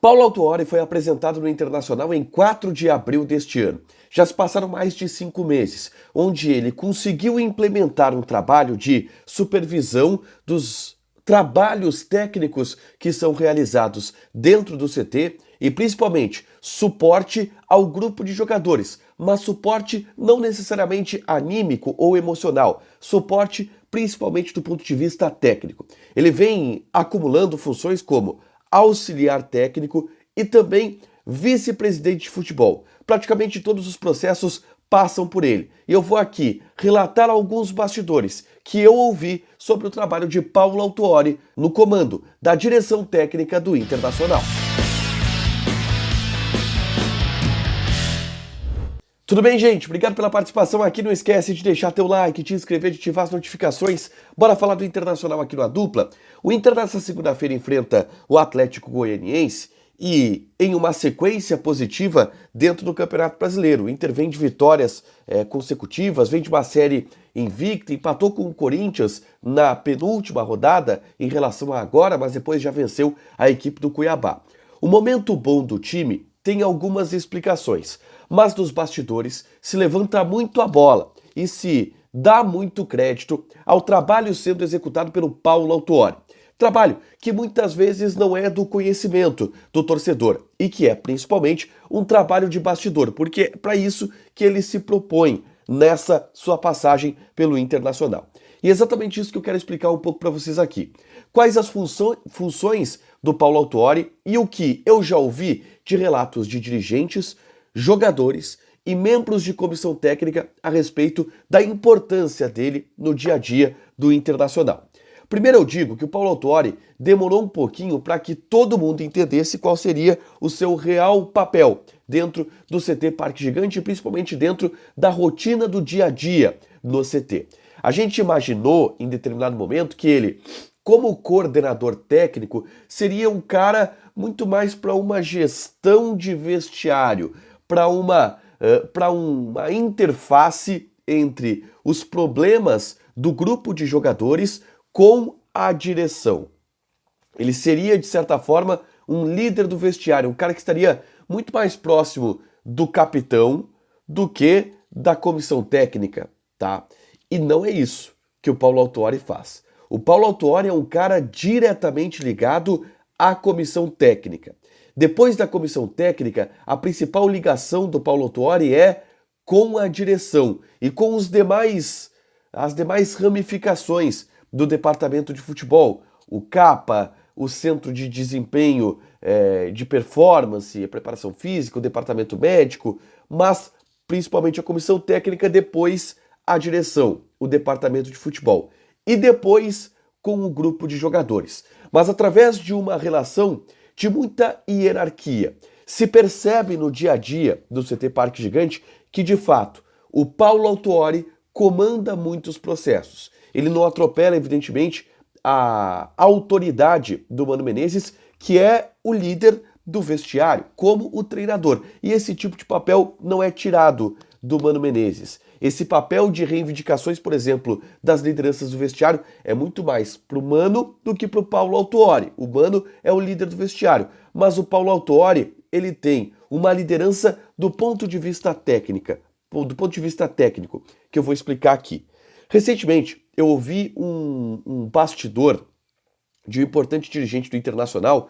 Paulo Autuori foi apresentado no Internacional em 4 de abril deste ano. Já se passaram mais de 5 meses, onde ele conseguiu implementar um trabalho de supervisão dos trabalhos técnicos que são realizados dentro do CT e principalmente suporte ao grupo de jogadores, mas suporte não necessariamente anímico ou emocional, suporte principalmente do ponto de vista técnico. Ele vem acumulando funções como auxiliar técnico e também vice-presidente de futebol. Praticamente todos os processos passam por ele. E eu vou aqui relatar alguns bastidores que eu ouvi sobre o trabalho de Paulo Autuori no comando da direção técnica do Internacional. Tudo bem, gente? Obrigado pela participação aqui. Não esquece de deixar teu like, te inscrever, de ativar as notificações. Bora falar do Internacional aqui no A Dupla. O Inter nessa segunda-feira enfrenta o Atlético Goianiense e em uma sequência positiva dentro do Campeonato Brasileiro. O Inter vem de vitórias consecutivas, vem de uma série invicta, empatou com o Corinthians na penúltima rodada em relação a agora, mas depois já venceu a equipe do Cuiabá. O momento bom do time tem algumas explicações, mas nos bastidores se levanta muito a bola e se dá muito crédito ao trabalho sendo executado pelo Paulo Autuori. Trabalho que muitas vezes não é do conhecimento do torcedor e que é principalmente um trabalho de bastidor, porque é para isso que ele se propõe nessa sua passagem pelo Internacional. E é exatamente isso que eu quero explicar um pouco para vocês aqui. Quais as funções do Paulo Autuori e o que eu já ouvi de relatos de dirigentes, jogadores e membros de comissão técnica a respeito da importância dele no dia a dia do Internacional. Primeiro eu digo que o Paulo Autuori demorou um pouquinho para que todo mundo entendesse qual seria o seu real papel dentro do CT Parque Gigante e principalmente dentro da rotina do dia a dia no CT. A gente imaginou em determinado momento que ele, como coordenador técnico, seria um cara muito mais para uma gestão de vestiário, para uma interface entre os problemas do grupo de jogadores com a direção. Ele seria, de certa forma, um líder do vestiário, um cara que estaria muito mais próximo do capitão do que da comissão técnica, tá? E não é isso que o Paulo Autuori faz. O Paulo Autuori é um cara diretamente ligado à comissão técnica. Depois da comissão técnica, a principal ligação do Paulo Autuori é com a direção e com as demais ramificações do departamento de futebol, o CAPA, o Centro de Desempenho de Performance, a Preparação Física, o departamento médico, mas principalmente a comissão técnica, depois a direção, o departamento de futebol e depois com o grupo de jogadores. Mas através de uma relação de muita hierarquia, se percebe no dia a dia do CT Parque Gigante que, de fato, o Paulo Autuori comanda muitos processos. Ele não atropela, evidentemente, a autoridade do Mano Menezes, que é o líder do vestiário, como o treinador. E esse tipo de papel não é tirado do Mano Menezes. Esse papel de reivindicações, por exemplo, das lideranças do vestiário é muito mais para o Mano do que para o Paulo Autuori. O Mano é o líder do vestiário, mas o Paulo Autuori, ele tem uma liderança do ponto de vista técnico, que eu vou explicar aqui. Recentemente, eu ouvi um bastidor de um importante dirigente do Internacional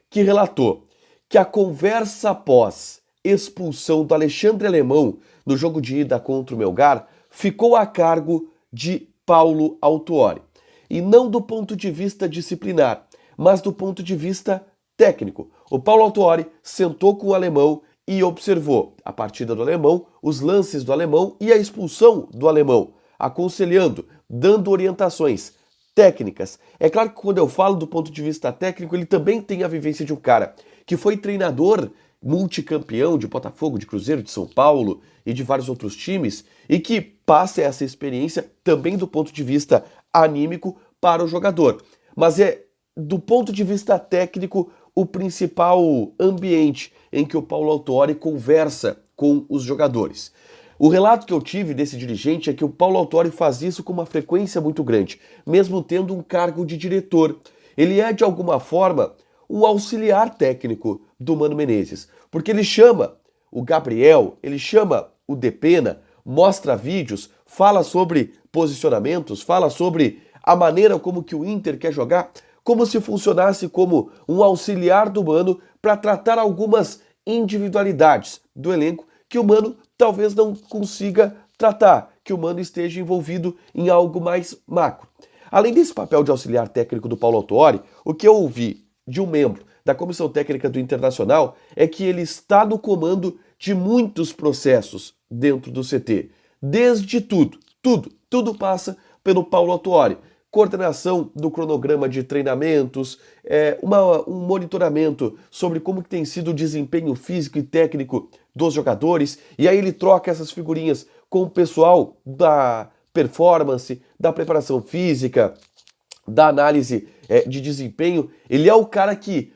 que relatou que a conversa após expulsão do Alexandre Alemão no jogo de ida contra o Melgar ficou a cargo de Paulo Autuori. E não do ponto de vista disciplinar, mas do ponto de vista técnico. O Paulo Autuori sentou com o Alemão e observou a partida do Alemão, os lances do Alemão e a expulsão do Alemão, aconselhando, dando orientações técnicas. É claro que quando eu falo do ponto de vista técnico, ele também tem a vivência de um cara que foi treinador multicampeão de Botafogo, de Cruzeiro, de São Paulo e de vários outros times e que passa essa experiência também do ponto de vista anímico para o jogador. Mas é, do ponto de vista técnico, o principal ambiente em que o Paulo Autuori conversa com os jogadores. O relato que eu tive desse dirigente é que o Paulo Autuori faz isso com uma frequência muito grande, mesmo tendo um cargo de diretor. Ele é, de alguma forma, um auxiliar técnico do Mano Menezes, porque ele chama o Gabriel, ele chama o Depena, mostra vídeos, fala sobre posicionamentos, fala sobre a maneira como que o Inter quer jogar, como se funcionasse como um auxiliar do Mano para tratar algumas individualidades do elenco que o Mano talvez não consiga tratar, que o Mano esteja envolvido em algo mais macro. Além desse papel de auxiliar técnico do Paulo Autuori, o que eu ouvi de um membro da comissão técnica do Internacional é que ele está no comando de muitos processos dentro do CT. Desde tudo passa pelo Paulo Autuori. Coordenação do cronograma de treinamentos, um monitoramento sobre como que tem sido o desempenho físico e técnico dos jogadores, e aí ele troca essas figurinhas com o pessoal da performance, da preparação física, da análise de desempenho. Ele é o cara que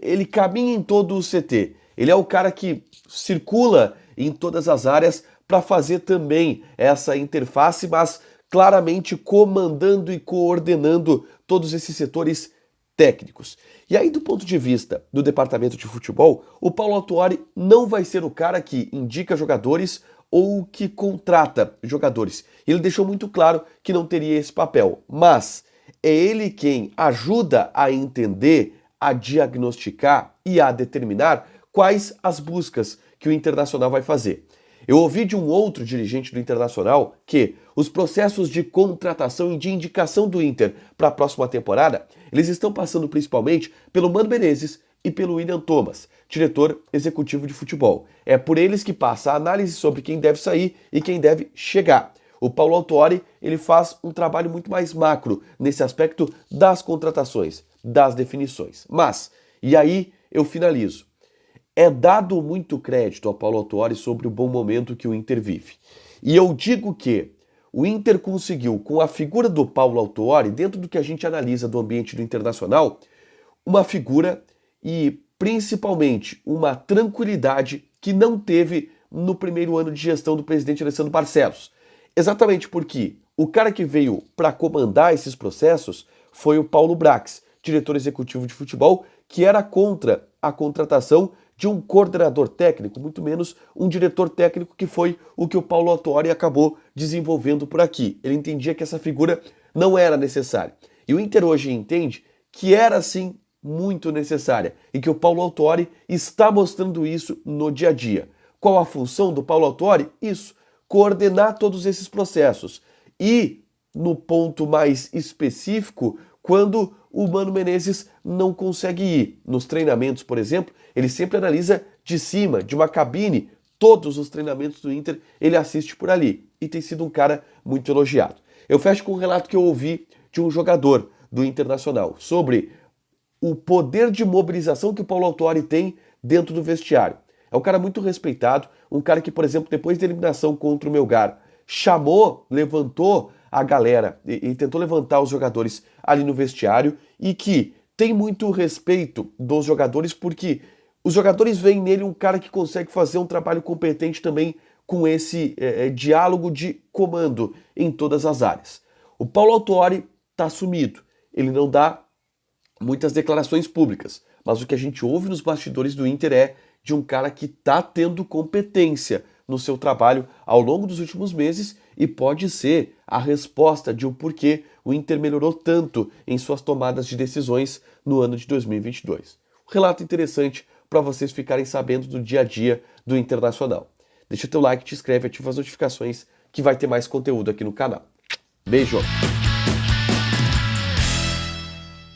ele caminha em todo o CT, ele é o cara que circula em todas as áreas para fazer também essa interface, mas claramente comandando e coordenando todos esses setores técnicos. E aí, do ponto de vista do departamento de futebol, o Paulo Autuori não vai ser o cara que indica jogadores ou que contrata jogadores. Ele deixou muito claro que não teria esse papel, mas é ele quem ajuda a entender, a diagnosticar e a determinar quais as buscas que o Internacional vai fazer. Eu ouvi de um outro dirigente do Internacional que os processos de contratação e de indicação do Inter para a próxima temporada, eles estão passando principalmente pelo Mano Menezes e pelo William Thomas, diretor executivo de futebol. É por eles que passa a análise sobre quem deve sair e quem deve chegar. O Paulo Autuori, ele faz um trabalho muito mais macro nesse aspecto das contratações, das definições. Mas, e aí eu finalizo. É dado muito crédito ao Paulo Autuori sobre o bom momento que o Inter vive. E eu digo que o Inter conseguiu, com a figura do Paulo Autuori, dentro do que a gente analisa do ambiente do Internacional, uma figura e principalmente uma tranquilidade que não teve no primeiro ano de gestão do presidente Alessandro Barcelos. Exatamente porque o cara que veio para comandar esses processos foi o Paulo Brax, diretor executivo de futebol, que era contra a contratação de um coordenador técnico, muito menos um diretor técnico, que foi o que o Paulo Autuori acabou desenvolvendo por aqui. Ele entendia que essa figura não era necessária. E o Inter hoje entende que era sim muito necessária e que o Paulo Autuori está mostrando isso no dia a dia. Qual a função do Paulo Autuori? Isso, coordenar todos esses processos. E, no ponto mais específico, quando o Mano Menezes não consegue ir. Nos treinamentos, por exemplo, ele sempre analisa de cima, de uma cabine, todos os treinamentos do Inter, ele assiste por ali. E tem sido um cara muito elogiado. Eu fecho com um relato que eu ouvi de um jogador do Internacional sobre o poder de mobilização que o Paulo Autuori tem dentro do vestiário. É um cara muito respeitado, um cara que, por exemplo, depois da eliminação contra o Melgar, chamou, levantou a galera e tentou levantar os jogadores ali no vestiário e que tem muito respeito dos jogadores porque os jogadores veem nele um cara que consegue fazer um trabalho competente também com esse diálogo de comando em todas as áreas. O Paulo Autuori está sumido, ele não dá muitas declarações públicas, mas o que a gente ouve nos bastidores do Inter é de um cara que está tendo competência no seu trabalho ao longo dos últimos meses e pode ser a resposta de o porquê o Inter melhorou tanto em suas tomadas de decisões no ano de 2022. Um relato interessante para vocês ficarem sabendo do dia a dia do Internacional. Deixa o teu like, te inscreve, ativa as notificações que vai ter mais conteúdo aqui no canal. Beijo!